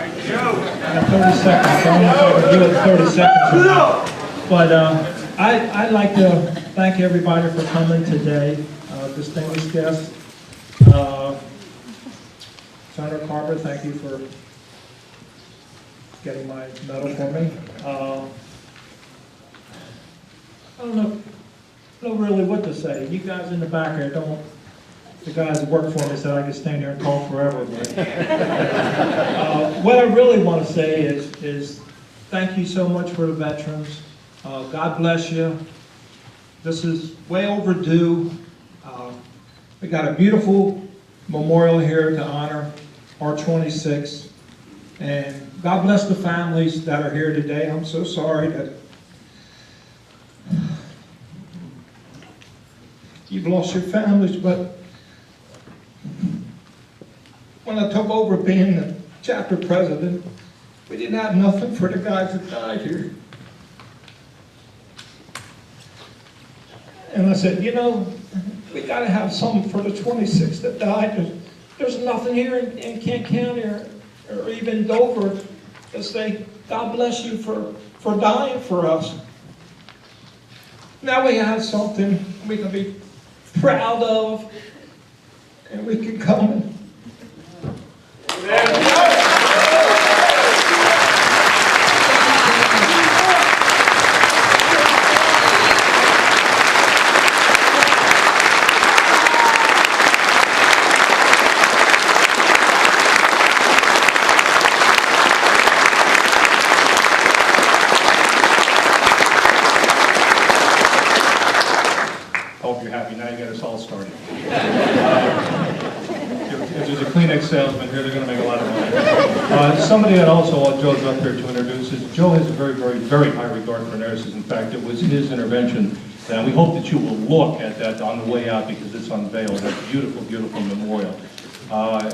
And 30 seconds, so I'm not going to do it in 30 seconds. But I'd like to thank everybody for coming today. Distinguished guests. Senator Carver, thank you for getting my medal for me. I don't know really what to say. You guys in the back here the guys that work for me said I could stand here and talk forever. But, what I really want to say is thank you so much for the veterans. God bless you. This is way overdue. We got a beautiful memorial here to honor R26. And God bless the families that are here today. I'm so sorry that you've lost your families, but when I took over being the chapter president, we didn't have nothing for the guys that died here. And I said, you know, we got to have something for the 26 that died. There's nothing here in Kent County or even Dover to say, God bless you for dying for us. Now we have something we can be proud of, and we can come and salesman here, they're going to make a lot of money. Somebody that also Joe's up here to introduce is Joe has a very, very, very high regard for nurses. In fact, it was his intervention, and we hope that you will look at that on the way out because it's unveiled. That beautiful, beautiful memorial.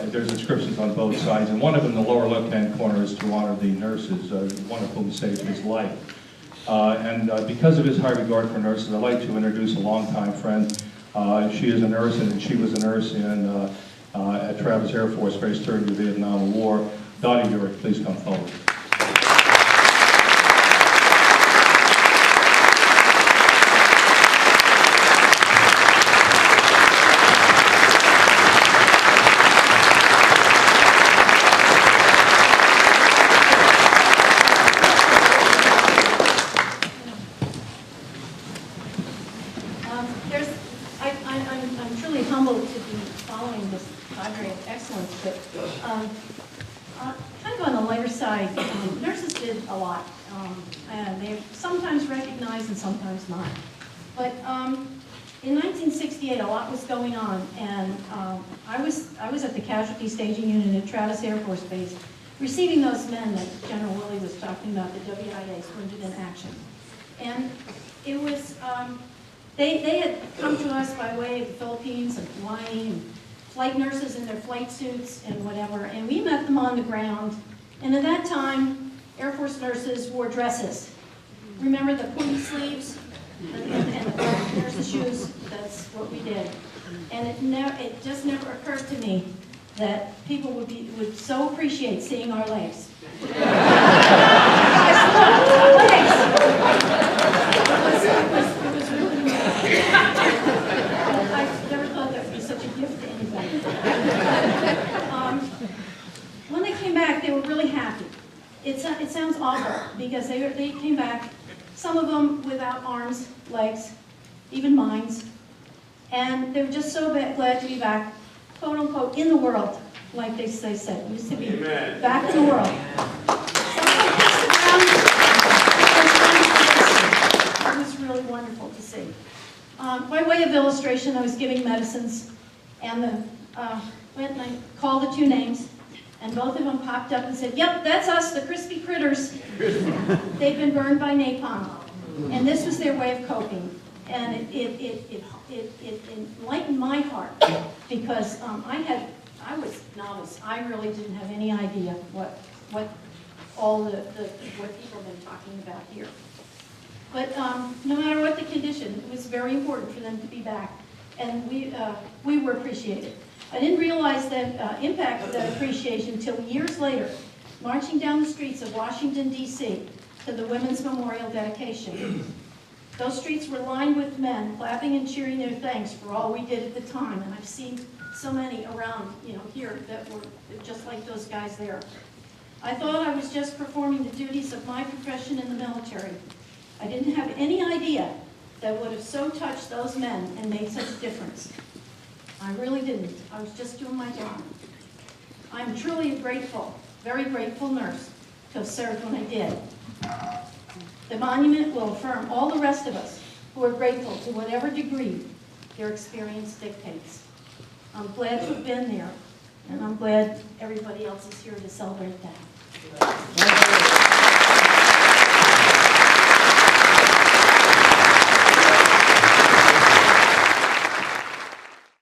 There's inscriptions on both sides, and one of them in the lower left-hand corner is to honor the nurses, one of whom saved his life. And because of his high regard for nurses, I'd like to introduce a longtime friend. She is a nurse, and she was a nurse in at Travis Air Force Base during the Vietnam War. Dottie Urick, please come forward. I'm truly humbled to be following this cadre of excellence, but kind of on the lighter side, nurses did a lot. And they're sometimes recognized and sometimes not. But in 1968, a lot was going on, and I was at the Casualty Staging Unit at Travis Air Force Base, receiving those men that General Willey was talking about, the WIAs, wounded in action. And it was, they had come to us by way of the Philippines and Hawaii, and flight nurses in their flight suits and whatever, and we met them on the ground. And at that time, Air Force nurses wore dresses. Remember the pointy sleeves and the nurses' shoes? That's what we did. And it just never occurred to me that people would so appreciate seeing our legs. It was really amazing. I never thought that would be such a gift to anybody. When they came back, they were really happy. It sounds awful because they came back, some of them without arms, legs, even minds, and they were just so glad to be back, quote unquote, in the world, like they said. We used to be back in the world. It was really wonderful to see. By way of illustration, I was giving medicines, and went and I called the two names, and both of them popped up and said, "Yep, that's us, the crispy critters." They've been burned by napalm, and this was their way of coping. And it enlightened my heart because I was novice. I really didn't have any idea what all what people have been talking about here. But no matter what the condition, it was very important for them to be back, and we were appreciated. I didn't realize that impact of that appreciation until years later, marching down the streets of Washington, D.C. to the Women's Memorial dedication. Those streets were lined with men clapping and cheering their thanks for all we did at the time, and I've seen so many around, here that were just like those guys there. I thought I was just performing the duties of my profession in the military. I didn't have any idea that would have so touched those men and made such a difference. I really didn't. I was just doing my job. I'm truly a grateful, very grateful nurse to have served when I did. The monument will affirm all the rest of us who are grateful to whatever degree their experience dictates. I'm glad to have been there, and I'm glad everybody else is here to celebrate that.